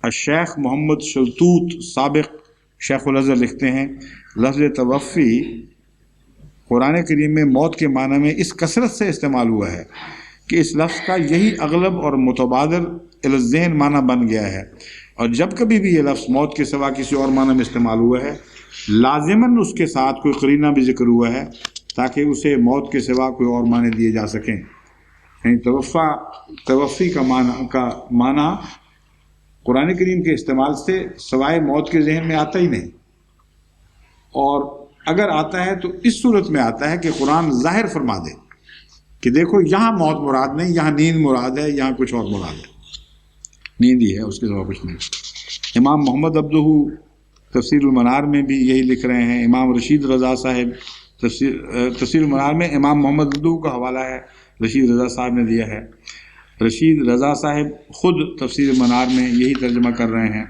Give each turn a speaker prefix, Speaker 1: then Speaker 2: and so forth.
Speaker 1: الشیخ محمد شلتوت سابق شیخ الازہر لکھتے ہیں لفظ توفی قرآن کریم میں موت کے معنی میں اس کثرت سے استعمال ہوا ہے کہ اس لفظ کا یہی اغلب اور متبادر الذہن معنی بن گیا ہے، اور جب کبھی بھی یہ لفظ موت کے سوا کسی اور معنی میں استعمال ہوا ہے لازماً اس کے ساتھ کوئی قرینہ بھی ذکر ہوا ہے تاکہ اسے موت کے سوا کوئی اور معنی دیے جا سکیں۔ یعنی توفی کا معنی قرآن کریم کے استعمال سے سوائے موت کے ذہن میں آتا ہی نہیں، اور اگر آتا ہے تو اس صورت میں آتا ہے کہ قرآن ظاہر فرما دے کہ دیکھو یہاں موت مراد نہیں، یہاں نیند مراد ہے، یہاں کچھ اور مراد ہے، نیند ہی ہے، اس کے سوا کچھ نہیں۔ امام محمد عبدہ تفسیر المنار میں بھی یہی لکھ رہے ہیں۔ امام رشید رضا صاحب تفسیر المنار میں امام محمد عبدہ کا حوالہ ہے، رشید رضا صاحب نے دیا ہے۔ رشید رضا صاحب خود تفسیر المنار میں یہی ترجمہ کر رہے ہیں۔